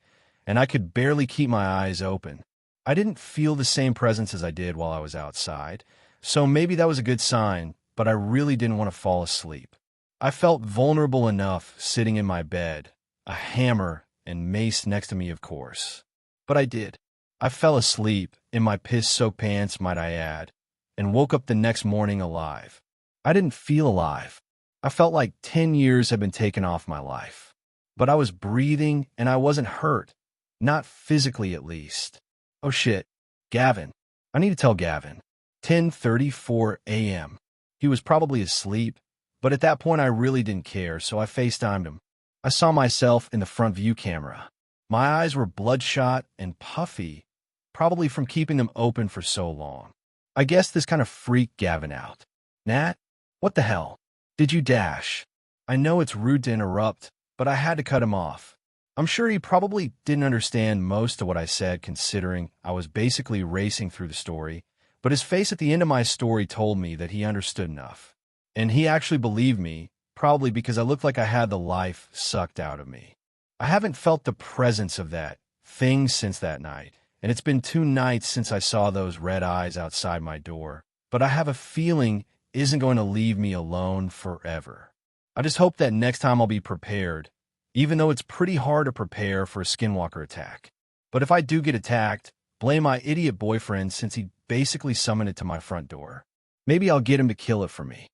and I could barely keep my eyes open. I didn't feel the same presence as I did while I was outside, so maybe that was a good sign, but I really didn't want to fall asleep. I felt vulnerable enough sitting in my bed, a hammer and mace next to me, of course. But I did. I fell asleep, in my piss-soaked pants, might I add, and woke up the next morning alive. I didn't feel alive. I felt like 10 years had been taken off my life. But I was breathing and I wasn't hurt. Not physically, at least. Oh shit. Gavin. I need to tell Gavin. 10:34 a.m. He was probably asleep, but at that point I really didn't care, so I FaceTimed him. I saw myself in the front view camera. My eyes were bloodshot and puffy, probably from keeping them open for so long. I guess this kind of freaked Gavin out. Nat? What the hell? Did you dash? I know it's rude to interrupt, but I had to cut him off. I'm sure he probably didn't understand most of what I said, considering I was basically racing through the story, but his face at the end of my story told me that he understood enough. And he actually believed me, probably because I looked like I had the life sucked out of me. I haven't felt the presence of that thing since that night, and it's been 2 nights since I saw those red eyes outside my door, but I have a feeling it isn't going to leave me alone forever. I just hope that next time I'll be prepared, even though it's pretty hard to prepare for a SKINWALKER attack. But if I do get attacked, blame my idiot boyfriend since he basically summoned it to my front door. Maybe I'll get him to kill it for me.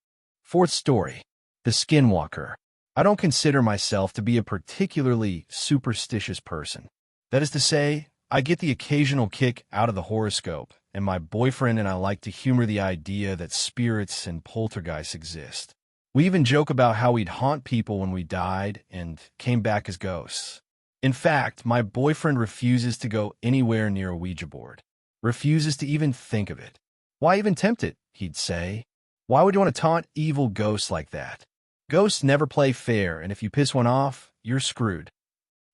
4th story. The SKINWALKER. I don't consider myself to be a particularly superstitious person. That is to say, I get the occasional kick out of the horoscope, and my boyfriend and I like to humor the idea that spirits and poltergeists exist. We even joke about how we'd haunt people when we died and came back as ghosts. In fact, my boyfriend refuses to go anywhere near a Ouija board. Refuses to even think of it. Why even tempt it? he'd say. Why would you want to taunt evil ghosts like that? Ghosts never play fair, and if you piss one off, you're screwed.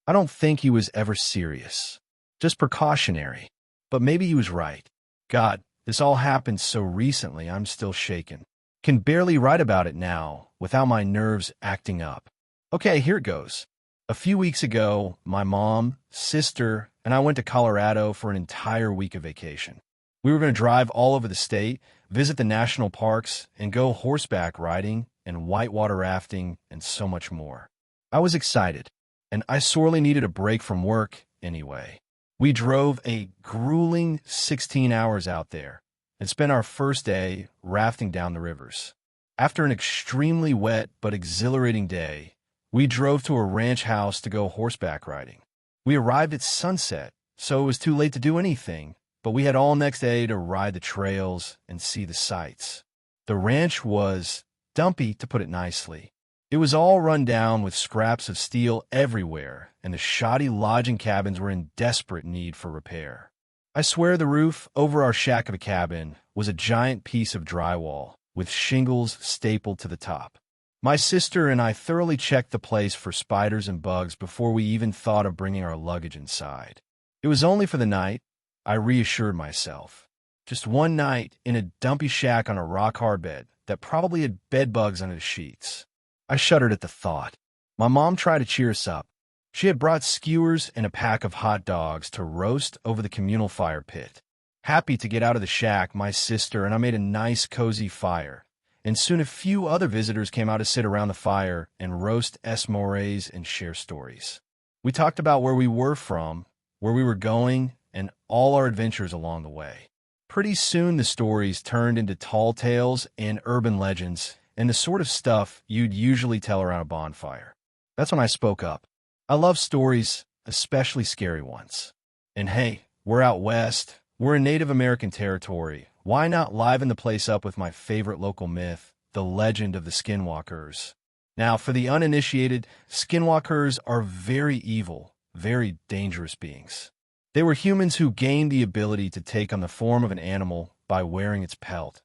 I don't think he was ever serious. Just precautionary. But maybe he was right. God, this all happened so recently I'm still shaken. Can barely write about it now without my nerves acting up. Okay, here it goes. A few weeks ago, my mom, sister, and I went to Colorado for an entire week of vacation. We were going to drive all over the state, visit the national parks, and go horseback riding and whitewater rafting and so much more. I was excited, and I sorely needed a break from work anyway. We drove a grueling 16 hours out there and spent our first day rafting down the rivers. After an extremely wet but exhilarating day, we drove to a ranch house to go horseback riding. We arrived at sunset, so it was too late to do anything, but we had all next day to ride the trails and see the sights. The ranch was dumpy, to put it nicely. It was all run down with scraps of steel everywhere, and the shoddy lodging cabins were in desperate need for repair. I swear the roof over our shack of a cabin was a giant piece of drywall, with shingles stapled to the top. My sister and I thoroughly checked the place for spiders and bugs before we even thought of bringing our luggage inside. It was only for the night, I reassured myself. Just one night in a dumpy shack on a rock-hard bed that probably had bed bugs under the sheets. I shuddered at the thought. My mom tried to cheer us up. She had brought skewers and a pack of hot dogs to roast over the communal fire pit. Happy to get out of the shack, my sister and I made a nice, cozy fire, and soon a few other visitors came out to sit around the fire and roast s'mores and share stories. We talked about where we were from, where we were going, and all our adventures along the way. Pretty soon the stories turned into tall tales and urban legends and the sort of stuff you'd usually tell around a bonfire. That's when I spoke up. I love stories, especially scary ones. And hey, we're out west. We're in Native American territory. Why not liven the place up with my favorite local myth, the legend of the Skinwalkers? Now, for the uninitiated, Skinwalkers are very evil, very dangerous beings. They were humans who gained the ability to take on the form of an animal by wearing its pelt,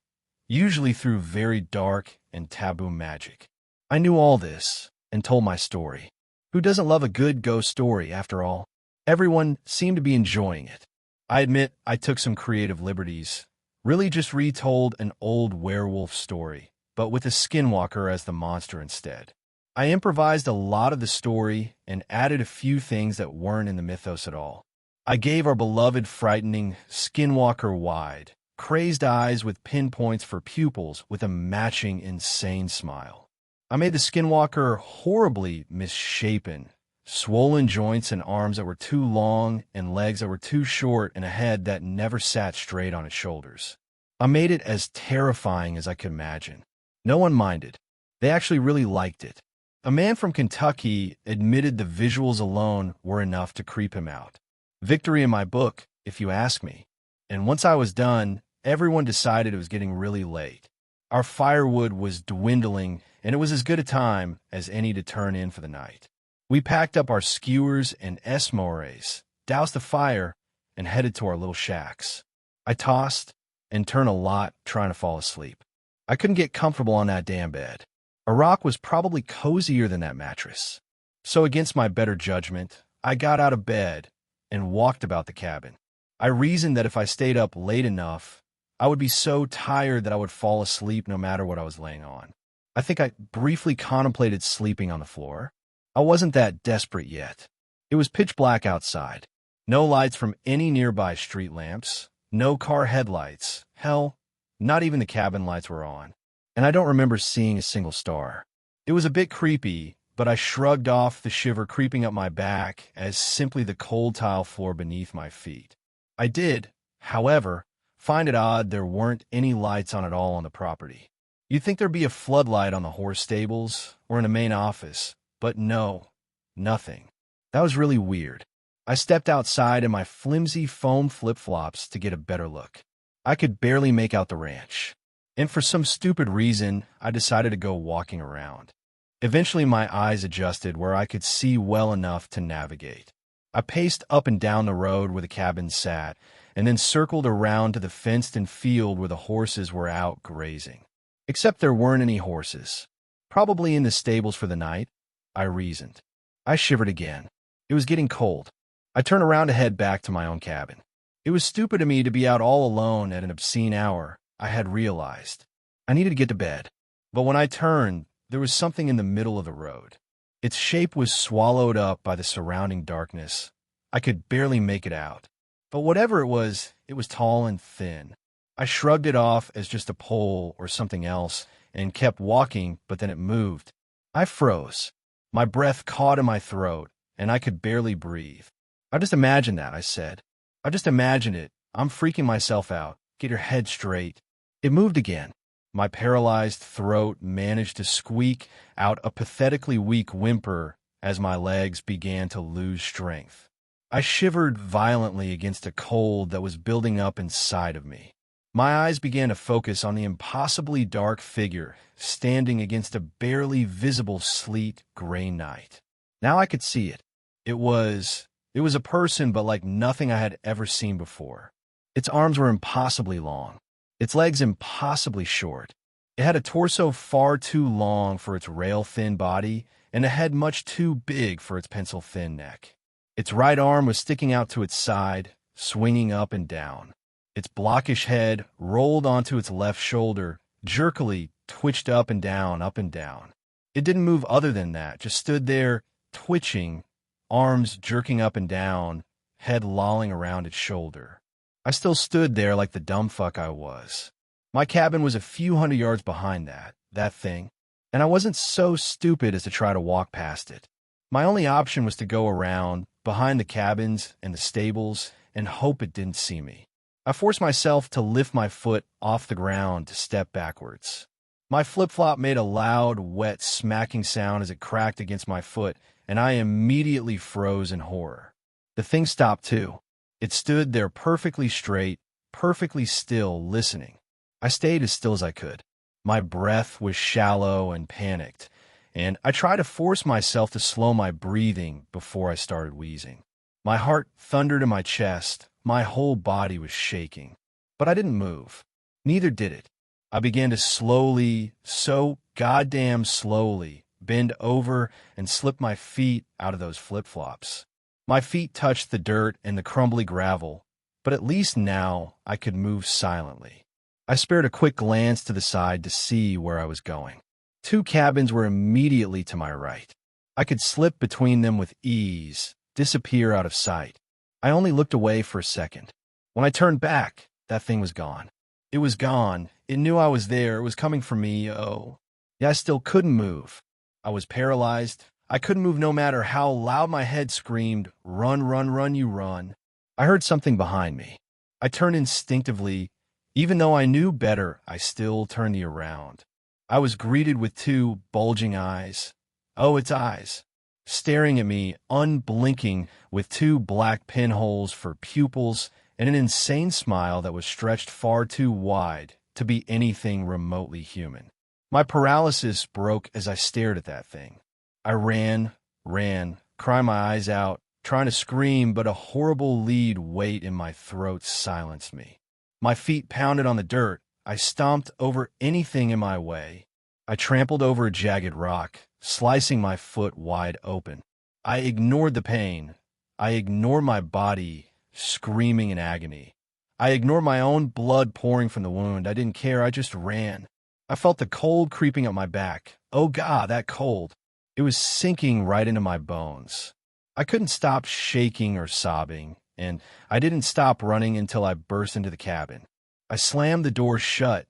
usually through very dark and taboo magic. I knew all this and told my story. Who doesn't love a good ghost story, after all? Everyone seemed to be enjoying it. I admit I took some creative liberties, really just retold an old werewolf story, but with a skinwalker as the monster instead. I improvised a lot of the story and added a few things that weren't in the mythos at all. I gave our beloved frightening skinwalker wide, crazed eyes with pinpoints for pupils with a matching insane smile. I made the skinwalker horribly misshapen, swollen joints and arms that were too long and legs that were too short and a head that never sat straight on its shoulders. I made it as terrifying as I could imagine. No one minded. They actually really liked it. A man from Kentucky admitted the visuals alone were enough to creep him out. Victory in my book, if you ask me. And once I was done, everyone decided it was getting really late. Our firewood was dwindling, and it was as good a time as any to turn in for the night. We packed up our skewers and s'mores, doused the fire, and headed to our little shacks. I tossed and turned a lot trying to fall asleep. I couldn't get comfortable on that damn bed. A rock was probably cozier than that mattress. So against my better judgment, I got out of bed and walked about the cabin. I reasoned that if I stayed up late enough, I would be so tired that I would fall asleep no matter what I was laying on. I think I briefly contemplated sleeping on the floor. I wasn't that desperate yet. It was pitch black outside. No lights from any nearby street lamps. No car headlights. Hell, not even the cabin lights were on. And I don't remember seeing a single star. It was a bit creepy, but I shrugged off the shiver creeping up my back as simply the cold tile floor beneath my feet. I did, however, find it odd there weren't any lights on at all on the property. You'd think there'd be a floodlight on the horse stables or in a main office, but no, nothing. That was really weird. I stepped outside in my flimsy foam flip-flops to get a better look. I could barely make out the ranch, and for some stupid reason, I decided to go walking around. Eventually, my eyes adjusted where I could see well enough to navigate. I paced up and down the road where the cabin sat, and then circled around to the fenced-in field where the horses were out grazing. Except there weren't any horses. Probably in the stables for the night, I reasoned. I shivered again. It was getting cold. I turned around to head back to my own cabin. It was stupid of me to be out all alone at an obscene hour, I had realized. I needed to get to bed. But when I turned, there was something in the middle of the road. Its shape was swallowed up by the surrounding darkness. I could barely make it out. But whatever it was tall and thin. I shrugged it off as just a pole or something else and kept walking, but then it moved. I froze. My breath caught in my throat, and I could barely breathe. I just imagined that, I said. I just imagined it. I'm freaking myself out. Get your head straight. It moved again. My paralyzed throat managed to squeak out a pathetically weak whimper as my legs began to lose strength. I shivered violently against a cold that was building up inside of me. My eyes began to focus on the impossibly dark figure standing against a barely visible sleet gray night. Now I could see it. It was a person, but like nothing I had ever seen before. Its arms were impossibly long. Its legs impossibly short. It had a torso far too long for its rail-thin body and a head much too big for its pencil-thin neck. Its right arm was sticking out to its side, swinging up and down. Its blockish head rolled onto its left shoulder, jerkily twitched up and down, up and down. It didn't move other than that, just stood there, twitching, arms jerking up and down, head lolling around its shoulder. I still stood there like the dumb fuck I was. My cabin was a few hundred yards behind that thing, and I wasn't so stupid as to try to walk past it. My only option was to go around, behind the cabins and the stables, and hope it didn't see me. I forced myself to lift my foot off the ground to step backwards. My flip-flop made a loud, wet, smacking sound as it cracked against my foot, and I immediately froze in horror. The thing stopped too. It stood there perfectly straight, perfectly still, listening. I stayed as still as I could. My breath was shallow and panicked, and I tried to force myself to slow my breathing before I started wheezing. My heart thundered in my chest. My whole body was shaking. But I didn't move. Neither did it. I began to slowly, so goddamn slowly, bend over and slip my feet out of those flip-flops. My feet touched the dirt and the crumbly gravel, but at least now I could move silently. I spared a quick glance to the side to see where I was going. 2 cabins were immediately to my right. I could slip between them with ease, disappear out of sight. I only looked away for a second. When I turned back, that thing was gone. It was gone. It knew I was there. It was coming for me. Oh. Yeah, I still couldn't move. I was paralyzed. I couldn't move no matter how loud my head screamed, "Run, run, run, you run." I heard something behind me. I turned instinctively. Even though I knew better, I still turned around. I was greeted with 2 bulging eyes. Oh, its eyes. Staring at me, unblinking, with 2 black pinholes for pupils and an insane smile that was stretched far too wide to be anything remotely human. My paralysis broke as I stared at that thing. I ran, crying my eyes out, trying to scream, but a horrible lead weight in my throat silenced me. My feet pounded on the dirt. I stomped over anything in my way. I trampled over a jagged rock, slicing my foot wide open. I ignored the pain. I ignored my body screaming in agony. I ignored my own blood pouring from the wound. I didn't care. I just ran. I felt the cold creeping up my back. Oh God, that cold. It was sinking right into my bones. I couldn't stop shaking or sobbing, and I didn't stop running until I burst into the cabin. I slammed the door shut,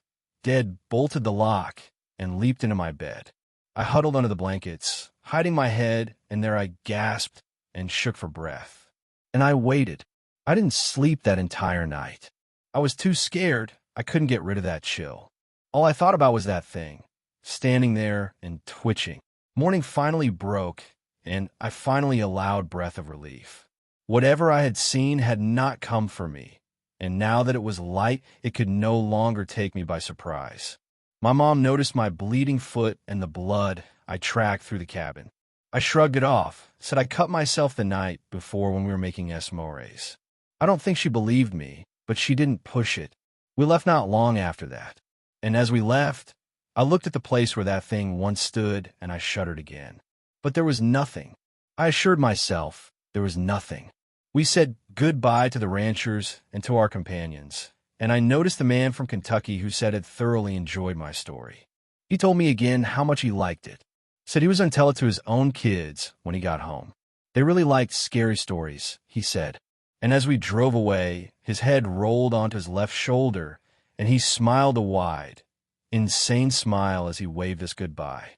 bolted the lock, and leaped into my bed. I huddled under the blankets, hiding my head, and there I gasped and shook for breath. And I waited. I didn't sleep that entire night. I was too scared. I couldn't get rid of that chill. All I thought about was that thing, standing there and twitching. Morning finally broke, and I finally allowed breath of relief. Whatever I had seen had not come for me, and now that it was light, it could no longer take me by surprise. My mom noticed my bleeding foot and the blood I tracked through the cabin. I shrugged it off, said I cut myself the night before when we were making s'mores. I don't think she believed me, but she didn't push it. We left not long after that. And as we left, I looked at the place where that thing once stood and I shuddered again. But there was nothing. I assured myself there was nothing. We said goodbye to the ranchers and to our companions, and I noticed the man from Kentucky who said had thoroughly enjoyed my story. He told me again how much he liked it. Said he was going to tell it to his own kids when he got home. They really liked scary stories, he said. And as we drove away, his head rolled onto his left shoulder, and he smiled a wide, insane smile as he waved us goodbye.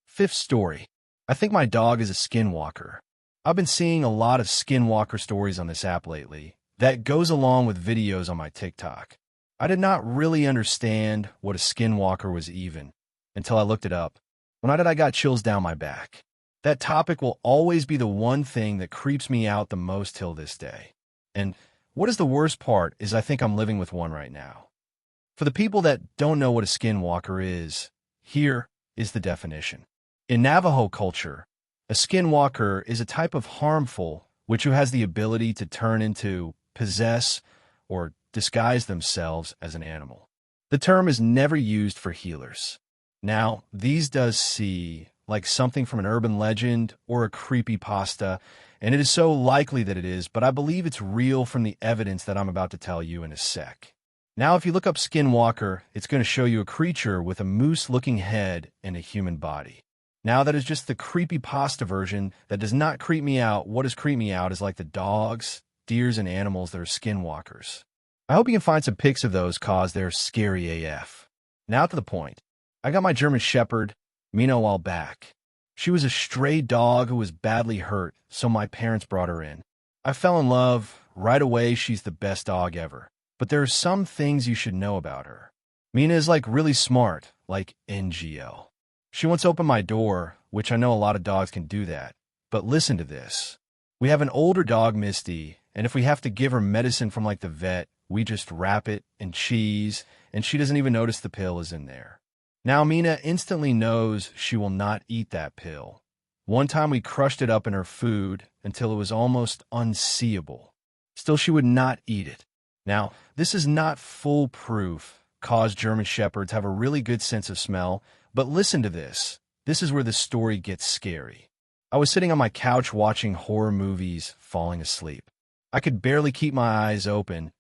Fifth story. I think my dog is a skinwalker. I've been seeing a lot of skinwalker stories on this app lately. That goes along with videos on my TikTok. I did not really understand what a skinwalker was even until I looked it up. When I did, I got chills down my back. That topic will always be the one thing that creeps me out the most till this day. And what is the worst part is I think I'm living with one right now. For the people that don't know what a skinwalker is, here is the definition. In Navajo culture, a skinwalker is a type of harmful which who has the ability to turn into, possess, or disguise themselves as an animal. The term is never used for healers. Now, these does see like something from an urban legend or a creepypasta, and it is so likely that it is, but I believe it's real from the evidence that I'm about to tell you in a sec. Now, if you look up skinwalker, it's going to show you a creature with a moose-looking head and a human body. Now, that is just the creepypasta version that does not creep me out. What does creep me out is like the dogs, deers, and animals that are skinwalkers. I hope you can find some pics of those cause they're scary AF. Now to the point. I got my German Shepherd, Mina, a while back. She was a stray dog who was badly hurt, so my parents brought her in. I fell in love. Right away, she's the best dog ever. But there are some things you should know about her. Mina is like really smart, like NGL. She once opened my door, which I know a lot of dogs can do that. But listen to this. We have an older dog, Misty, and if we have to give her medicine from like the vet, we just wrap it in cheese, and she doesn't even notice the pill is in there. Now, Mina instantly knows she will not eat that pill. One time we crushed it up in her food until it was almost unseeable. Still, she would not eat it. Now, this is not foolproof, cause German Shepherds have a really good sense of smell, but listen to this. This is where the story gets scary. I was sitting on my couch watching horror movies, falling asleep. I could barely keep my eyes open.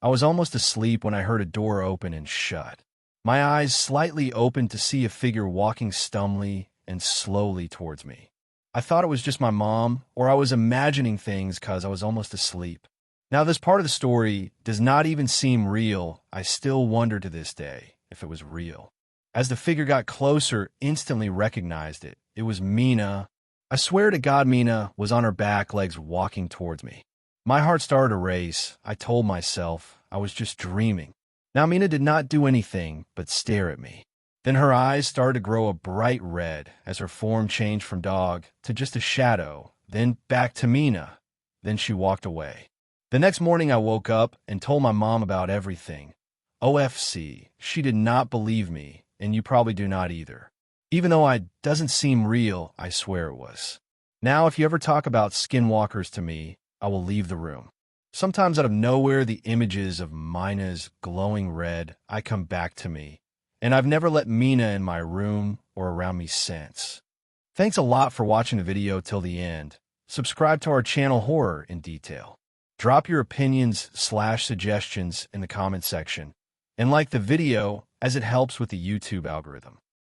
I was almost asleep when I heard a door open and shut. My eyes slightly opened to see a figure walking stumbly and slowly towards me. I thought it was just my mom, or I was imagining things because I was almost asleep. Now, this part of the story does not even seem real. I still wonder to this day if it was real. As the figure got closer, instantly recognized it. It was Mina. I swear to God, Mina was on her back legs walking towards me. My heart started to race. I told myself I was just dreaming. Now, Mina did not do anything but stare at me. Then her eyes started to grow a bright red as her form changed from dog to just a shadow, then back to Mina. Then she walked away. The next morning I woke up and told my mom about everything. OFC, she did not believe me, and you probably do not either. Even though it doesn't seem real, I swear it was. Now, if you ever talk about skinwalkers to me, I will leave the room. Sometimes out of nowhere, the images of Mina's glowing red, I come back to me, and I've never let Mina in my room or around me since. Thanks a lot for watching the video till the end. Subscribe to our channel Horror in Detail. Drop your opinions/suggestions in the comment section, and like the video as it helps with the YouTube algorithm.